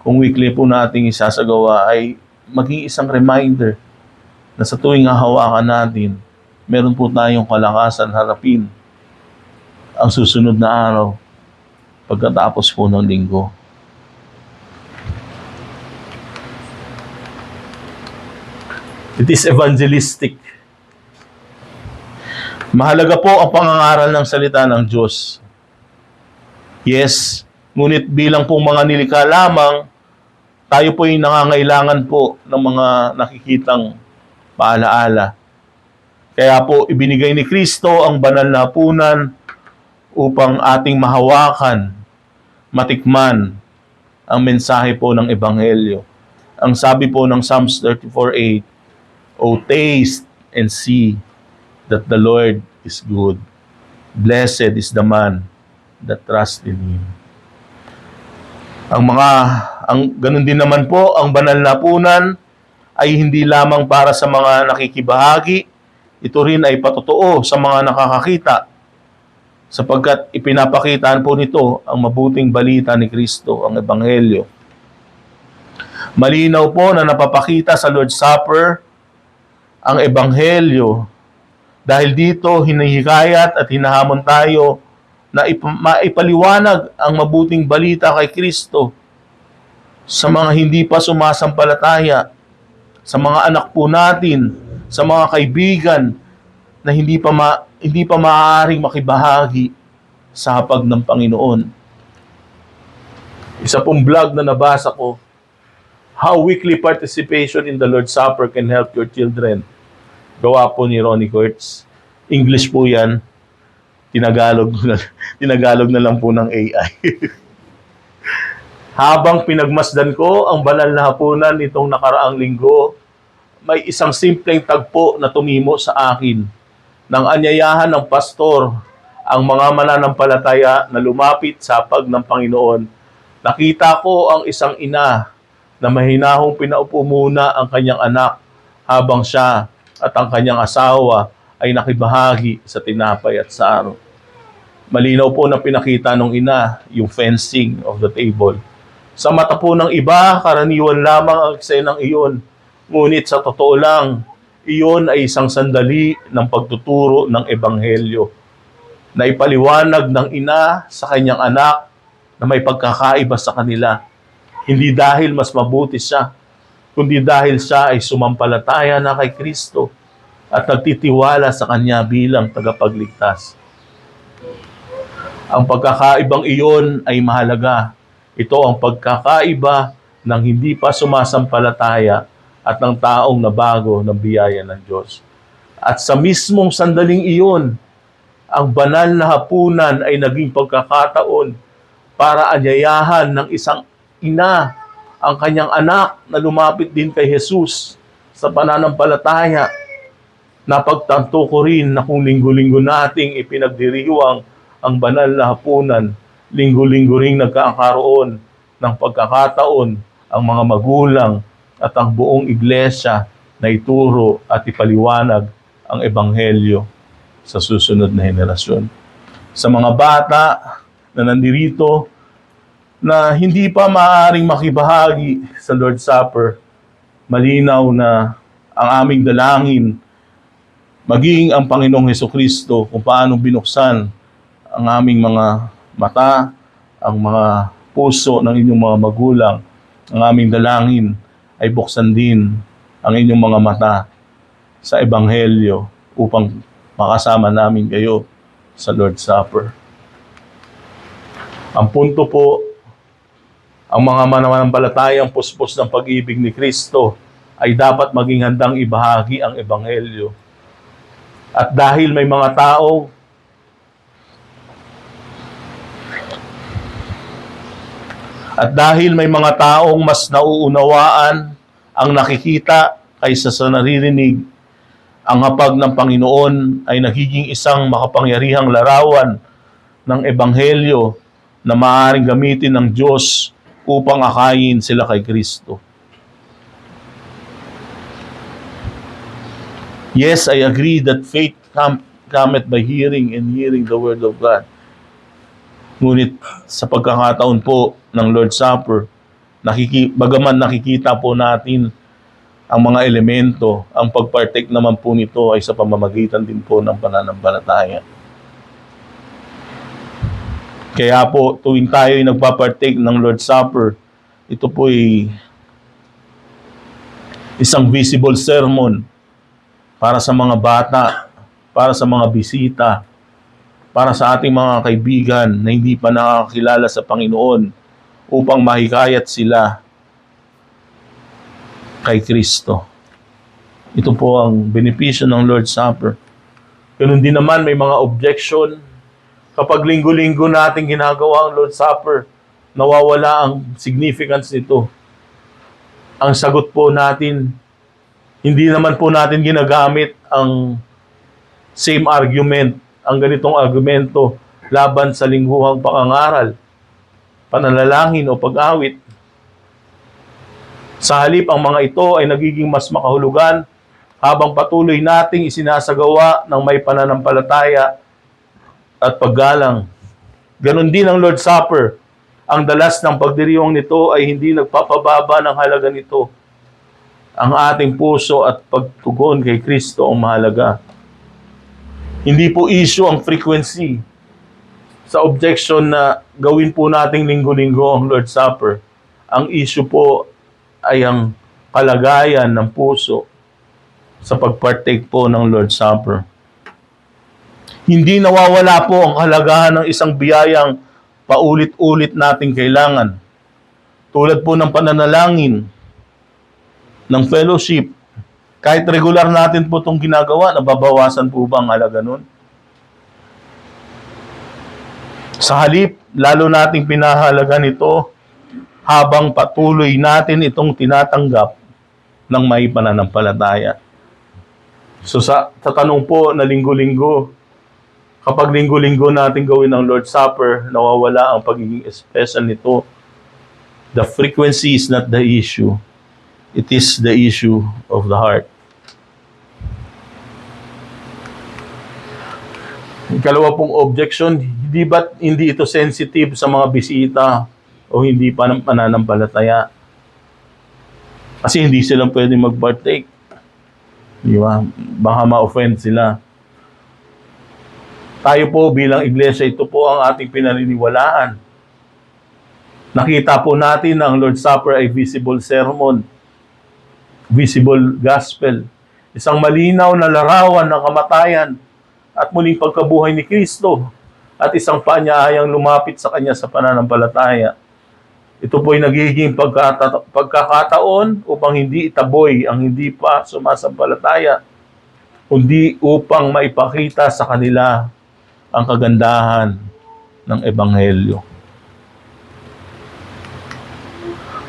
kung weekly po nating isasagawa, ay maging isang reminder na sa tuwing hahawakan natin, meron po tayong kalakasan harapin ang susunod na araw pagkatapos po ng linggo. It is evangelistic. Mahalaga po ang pangangaral ng salita ng Diyos. Yes, ngunit bilang pong mga nilikha lamang, tayo po ay nangangailangan po ng mga nakikitang paalaala. Kaya po ibinigay ni Kristo ang banal na hapunan upang ating mahawakan, matikman ang mensahe po ng Ebanghelyo. Ang sabi po ng Psalms 34:8, "O taste and see that the Lord is good. Blessed is the man that trusts in Him." Ganun din naman po, ang banal na hapunan ay hindi lamang para sa mga nakikibahagi, ito rin ay patotoo sa mga nakakakita, sapagkat ipinapakitaan po nito ang mabuting balita ni Kristo, ang Ebanghelyo. Malinaw po na napapakita sa Lord's Supper ang Ebanghelyo. Dahil dito, hinihikayat at hinahamon tayo na maipaliwanag ang mabuting balita kay Kristo sa mga hindi pa sumasampalataya sa mga anak po natin, sa mga kaibigan na hindi pa maaaring makibahagi sa hapag ng Panginoon. Isa pong vlog na nabasa ko, How Weekly Participation in the Lord's Supper Can Help Your Children. Gawa po ni Ronnie Kurtz. English po yan. Tinagalog na lang po ng AI. Habang pinagmasdan ko ang banal na hapunan nitong nakaraang linggo, may isang simpleng tagpo na tumimo sa akin. Nang anyayahan ng pastor ang mga mananampalataya na lumapit sa hapag ng Panginoon, nakita ko ang isang ina na mahinahong pinaupo muna ang kanyang anak habang siya at ang kanyang asawa ay nakibahagi sa tinapay at saro. Malinaw po na pinakita ng ina yung fencing of the table. Sa mata po ng iba, karaniwan lamang ang eksenang iyon. Ngunit sa totoo lang, iyon ay isang sandali ng pagtuturo ng Ebanghelyo na ipaliwanag ng ina sa kanyang anak na may pagkakaiba sa kanila. Hindi dahil mas mabuti siya, kundi dahil siya ay sumampalataya na kay Kristo at nagtitiwala sa Kanya bilang tagapagligtas. Ang pagkakaibang iyon ay mahalaga. Ito ang pagkakaiba ng hindi pa sumasampalataya at ng taong nabago ng biyaya ng Diyos. At sa mismong sandaling iyon, ang banal na hapunan ay naging pagkakataon para anyayahan ng isang ina ang kanyang anak na lumapit din kay Jesus sa pananampalataya. Napagtanto ko rin na kung linggo-linggo nating ipinagdiriwang ang banal na hapunan, linggo-linggo ring nagkakaroon ng pagkakataon ang mga magulang at ang buong iglesia na ituro at ipaliwanag ang Ebanghelyo sa susunod na henerasyon. Sa mga bata na nandirito na hindi pa maaaring makibahagi sa Lord's Supper, malinaw na ang aming dalangin, maging ang Panginoong Hesukristo kung paano binuksan ang aming mga mata, ang mga puso ng inyong mga magulang, ang aming dalangin ay buksan din ang inyong mga mata sa Ebanghelyo upang makasama namin kayo sa Lord's Supper. Ang punto po, ang mga mananampalatayang puspos ng pag-ibig ni Kristo ay dapat maging handang ibahagi ang Ebanghelyo. At dahil may mga taong mas nauunawaan ang nakikita kaysa sa naririnig, ang hapag ng Panginoon ay nagiging isang makapangyarihang larawan ng Ebanghelyo na maaaring gamitin ng Diyos upang akayin sila kay Kristo. Yes, I agree that faith cometh by hearing and hearing the Word of God. Ngunit sa pagkakataon po ng Lord's Supper, bagaman nakikita po natin ang mga elemento, ang pagpartake naman po nito ay sa pamamagitan din po ng pananampalataya. Kaya po, tuwing tayo ay nagpapartake ng Lord's Supper, ito po ay isang visible sermon para sa mga bata, para sa mga bisita, para sa ating mga kaibigan na hindi pa nakakilala sa Panginoon upang mahikayat sila kay Kristo. Ito po ang benepisyo ng Lord's Supper. Ganun din naman may mga objection. Kapag linggo-linggo natin ginagawa ang Lord's Supper, nawawala ang significance nito. Ang sagot po natin, hindi naman po natin ginagamit ang same argument, ang ganitong argumento laban sa lingguhang pangangaral, pananalangin o pag-awit. Sa halip, ang mga ito ay nagiging mas makahulugan habang patuloy nating isinasagawa ng may pananampalataya at paggalang. Ganon din ang Lord's Supper. Ang dalas ng pagdiriwang nito ay hindi nagpapababa ng halaga nito. Ang ating puso at pagtugon kay Kristo ang mahalaga. Hindi po issue ang frequency sa objection na gawin po nating linggo-linggo ang Lord's Supper. Ang issue po ay ang kalagayan ng puso sa pagpartake po ng Lord's Supper. Hindi nawawala po ang kalagahan ng isang biyayang paulit-ulit nating kailangan. Tulad po ng pananalangin, ng fellowship. Kahit regular natin po itong ginagawa, nababawasan po ba ang halaga nun? Sa halip, lalo nating pinahalagan ito habang patuloy natin itong tinatanggap ng may pananampalataya. So sa tanong po na linggo-linggo, kapag linggo-linggo natin gawin ang Lord's Supper, nawawala ang pagiging special nito. The frequency is not the issue. It is the issue of the heart. Ikalawa pong objection, hindi ito sensitive sa mga bisita o hindi pa pananampalataya? Kasi hindi sila pwedeng mag-partake. Di ba? Baka ma-offend sila. Tayo po bilang iglesia, ito po ang ating pinaniniwalaan. Nakita po natin na ang Lord's Supper ay visible sermon, visible gospel. Isang malinaw na larawan ng kamatayan at muling pagkabuhay ni Kristo at isang paanyayang lumapit sa Kanya sa pananampalataya. Ito po ay nagiging pagkakataon upang hindi itaboy ang hindi pa sumasampalataya, kundi upang maipakita sa kanila ang kagandahan ng Ebanghelyo.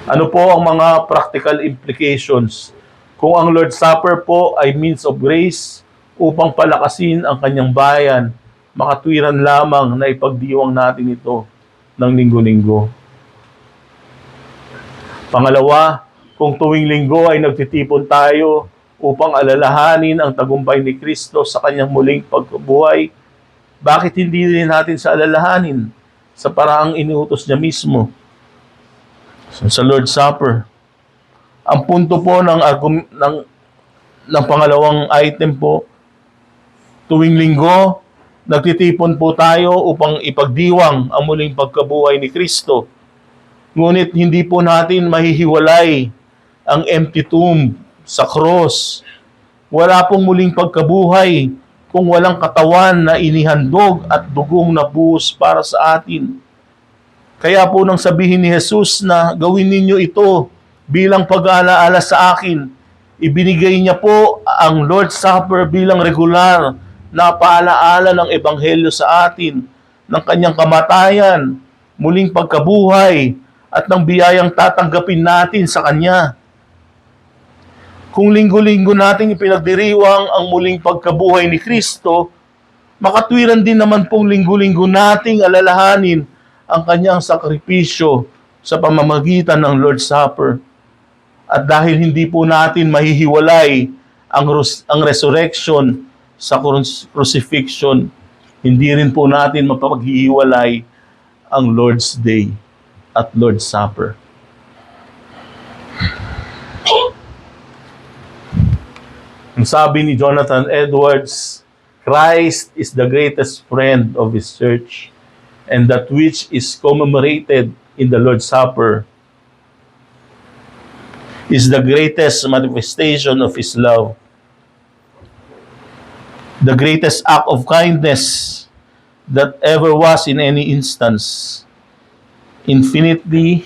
Ano po ang mga practical implications kung ang Lord's Supper po ay means of grace upang palakasin ang kanyang bayan, makatwiran lamang na ipagdiwang natin ito ng linggo-linggo. Pangalawa, kung tuwing linggo ay nagtitipon tayo upang alalahanin ang tagumpay ni Kristo sa kanyang muling pagkabuhay, bakit hindi rin natin sa alalahanin sa paraang inuutos niya mismo sa Lord's Supper? Ang punto po ng pangalawang item po, tuwing linggo, nagtitipon po tayo upang ipagdiwang ang muling pagkabuhay ni Kristo. Ngunit hindi po natin mahihiwalay ang empty tomb sa cross. Wala pong muling pagkabuhay kung walang katawan na inihandog at dugong nabuhos para sa atin. Kaya po nang sabihin ni Jesus na gawin ninyo ito bilang pag-aalaala sa akin, ibinigay niya po ang Lord's Supper bilang regular na paalaala ng Ebanghelyo sa atin, ng kanyang kamatayan, muling pagkabuhay, at ng biyayang tatanggapin natin sa kanya. Kung linggo-linggo natin ipinagdiriwang ang muling pagkabuhay ni Kristo, makatwiran din naman pong linggo-linggo nating alalahanin ang kanyang sakripisyo sa pamamagitan ng Lord's Supper. At dahil hindi po natin mahihiwalay ang resurrection sa crucifixion, hindi rin po natin mapaghihiwalay ang Lord's Day at Lord's Supper. Ang sabi ni Jonathan Edwards, Christ is the greatest friend of His church, and that which is commemorated in the Lord's Supper is the greatest manifestation of His love. The greatest act of kindness that ever was in any instance, infinitely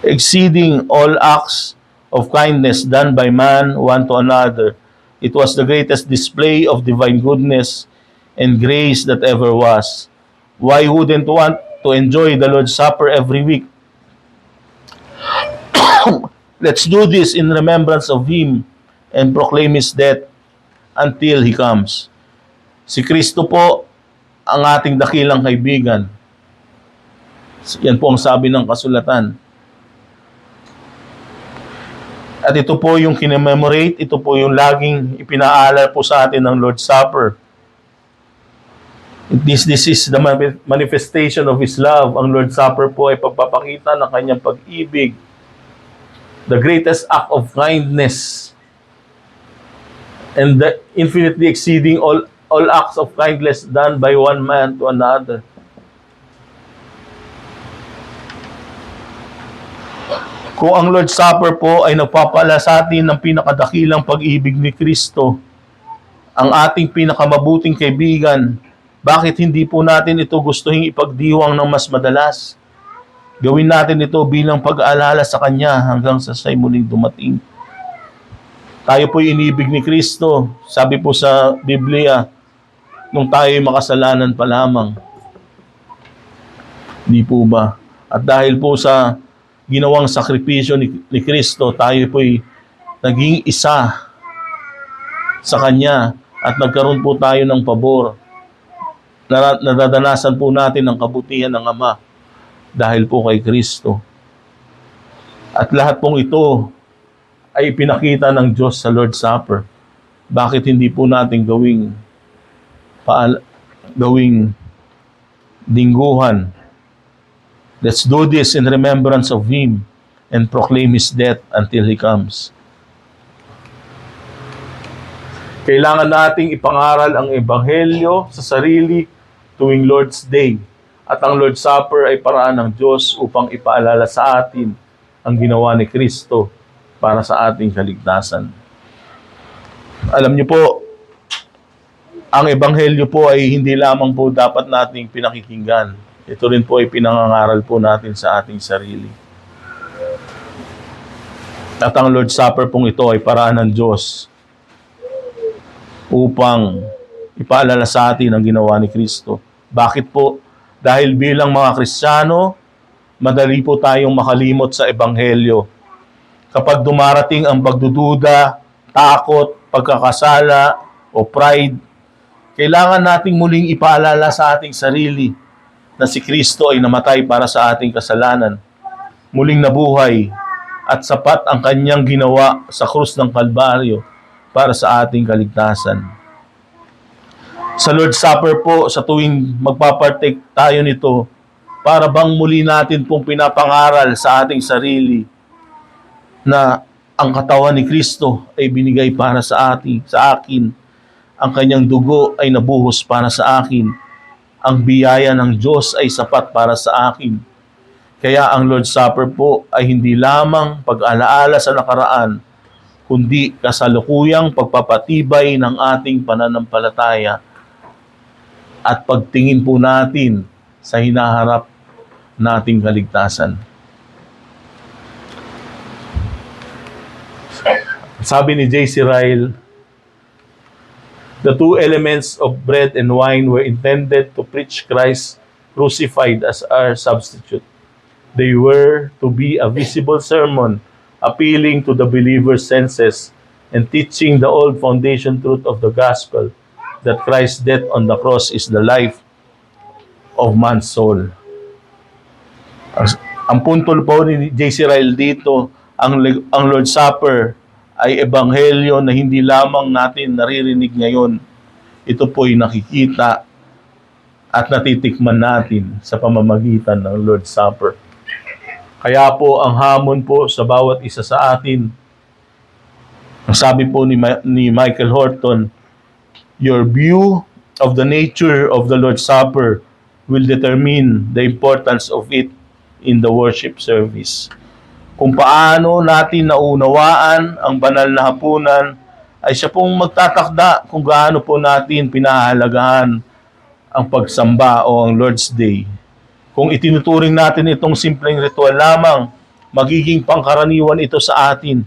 exceeding all acts of kindness done by man one to another. It was the greatest display of divine goodness and grace that ever was. Why wouldn't want to enjoy the Lord's Supper every week? Let's do this in remembrance of Him and proclaim His death until He comes. Si Kristo po ang ating dakilang kaibigan. Yan po ang sabi ng kasulatan. At ito po yung kinememorate, ito po yung laging ipinaalala po sa atin ng Lord's Supper. This is the manifestation of His love. Ang Lord's Supper po ay pagpapakita ng kanyang pag-ibig. The greatest act of kindness and the infinitely exceeding all acts of kindness done by one man to another. Kung ang Lord's Supper po ay nagpapala sa atin ng pinakadakilang pag-ibig ni Kristo, ang ating pinakamabuting kaibigan, bakit hindi po natin ito gustuhin ipagdiwang ng mas madalas? Gawin natin ito bilang pag-aalala sa Kanya hanggang sa siya'y muling dumating. Tayo po'y inibig ni Kristo. Sabi po sa Biblia, nung tayo'y makasalanan pa lamang. Di po ba? At dahil po sa ginawang sakripisyo ni Kristo, tayo po'y naging isa sa Kanya at nagkaroon po tayo ng pabor. Nadadanasan po natin ang kabutihan ng Ama dahil po kay Kristo. At lahat pong ito ay pinakita ng Diyos sa Lord's Supper. Bakit hindi po natin gawing lingguhan? Let's do this in remembrance of Him and proclaim His death until He comes. Kailangan nating ipangaral ang Ebanghelyo sa sarili tuwing Lord's Day. At ang Lord's Supper ay paraan ng Diyos upang ipaalala sa atin ang ginawa ni Kristo para sa ating kaligtasan. Alam niyo po, ang Ebanghelyo po ay hindi lamang po dapat nating pinakikinggan. Ito rin po ay pinangangaral po natin sa ating sarili. At ang Lord's Supper pong ito ay paraan ng Diyos upang ipaalala sa atin ang ginawa ni Kristo. Bakit po? Dahil bilang mga Kristiyano, madali po tayong makalimot sa Ebanghelyo. Kapag dumarating ang pagdududa, takot, pagkakasala, o pride, kailangan nating muling ipaalala sa ating sarili na si Kristo ay namatay para sa ating kasalanan, muling nabuhay, at sapat ang kanyang ginawa sa krus ng Kalbaryo para sa ating kaligtasan. Sa Lord's Supper po, sa tuwing magpapartake tayo nito, para bang muli natin pong pinapangaral sa ating sarili na ang katawan ni Kristo ay binigay para sa akin. Ang kanyang dugo ay nabuhos para sa akin. Ang biyaya ng Diyos ay sapat para sa akin. Kaya ang Lord's Supper po ay hindi lamang pag-alaala sa nakaraan, kundi kasalukuyang pagpapatibay ng ating pananampalataya at pagtingin po natin sa hinaharap nating kaligtasan. Sabi ni J.C. Ryle, the two elements of bread and wine were intended to preach Christ crucified as our substitute. They were to be a visible sermon appealing to the believer's senses and teaching the old foundation truth of the gospel that Christ's death on the cross is the life of man's soul. Ang punto po ni J.C. Ryle dito, ang Lord's Supper ay ebanghelyo na hindi lamang natin naririnig ngayon. Ito po'y nakikita at natitikman natin sa pamamagitan ng Lord's Supper. Kaya po ang hamon po sa bawat isa sa atin, ang sabi po ni Michael Horton, your view of the nature of the Lord's Supper will determine the importance of it in the worship service. Kung paano natin naunawaan ang banal na hapunan, ay siya pong magtatakda kung gaano po natin pinahahalagahan ang pagsamba o ang Lord's Day. Kung itinuturing natin itong simpleng ritual lamang, magiging pangkaraniwan ito sa atin.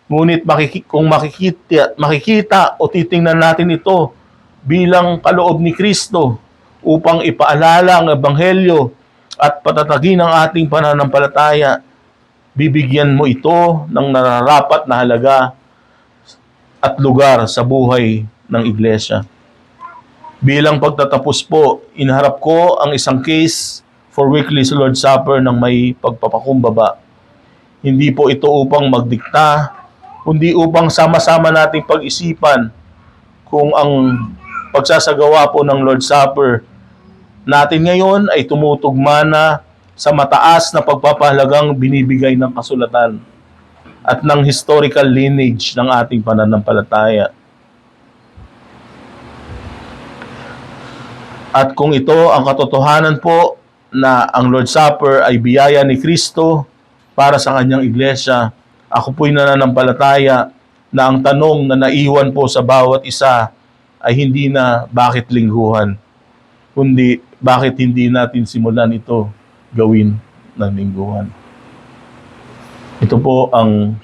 Ngunit kung makikita o titingnan natin ito bilang kaloob ni Kristo upang ipaalala ang Ebanghelyo at patatagin ang ating pananampalataya, bibigyan mo ito ng nararapat na halaga at lugar sa buhay ng iglesia. Bilang pagtatapos po, inaharap ko ang isang case for weekly Lord's Supper ng may pagpapakumbaba. Hindi po ito upang magdikta, kundi upang sama-sama nating pag-isipan kung ang pagsasagawa po ng Lord's Supper natin ngayon ay tumutugma na sa mataas na pagpapahalagang binibigay ng kasulatan at ng historical lineage ng ating pananampalataya. At kung ito ang katotohanan po na ang Lord's Supper ay biyaya ni Kristo para sa kanyang iglesia. Ako po'y nananampalataya na ang tanong na naiwan po sa bawat isa ay hindi na bakit lingguhan, kundi bakit hindi natin simulan ito gawin ng lingguhan. Ito po ang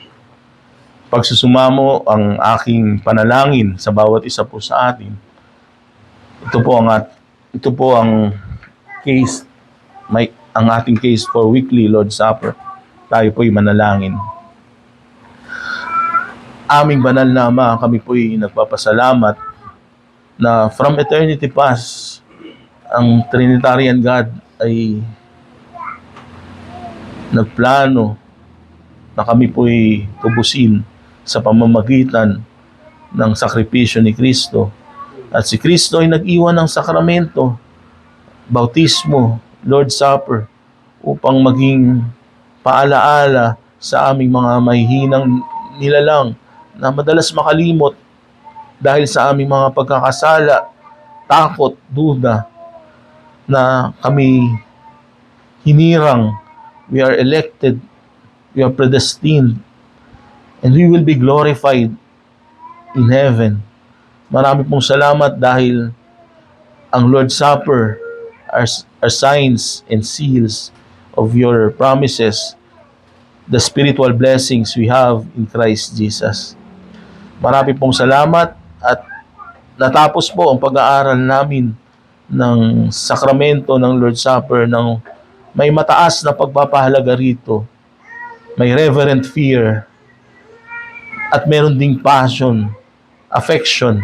pagsusumamo, ang aking panalangin sa bawat isa po sa atin. Ito po ang case, ang ating case for weekly Lord's Supper. Tayo po'y manalangin. Aming banal na Ama, kami po'y nagpapasalamat na from eternity past, ang Trinitarian God ay nagplano na kami po'y tubusin sa pamamagitan ng sakripisyo ni Kristo. At si Kristo ay nag-iwan ng sakramento, bautismo, Lord's Supper, upang maging paalaala sa aming mga mahihinang nilalang na madalas makalimot dahil sa aming mga pagkakasala, takot, duda, na kami hinirang, we are elected, we are predestined, and we will be glorified in heaven. Marami pong salamat dahil ang Lord's Supper are signs and seals of your promises, the spiritual blessings we have in Christ Jesus. Marami pong salamat at natapos po ang pag-aaral namin ng sakramento ng Lord's Supper ng may mataas na pagpapahalaga rito. May reverent fear at meron ding passion, affection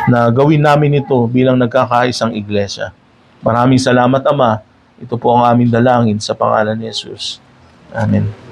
na gawin namin ito bilang nagkakaisang iglesia. Maraming salamat, Ama. Ito po ang aming dalangin sa pangalan ni Jesus. Amen.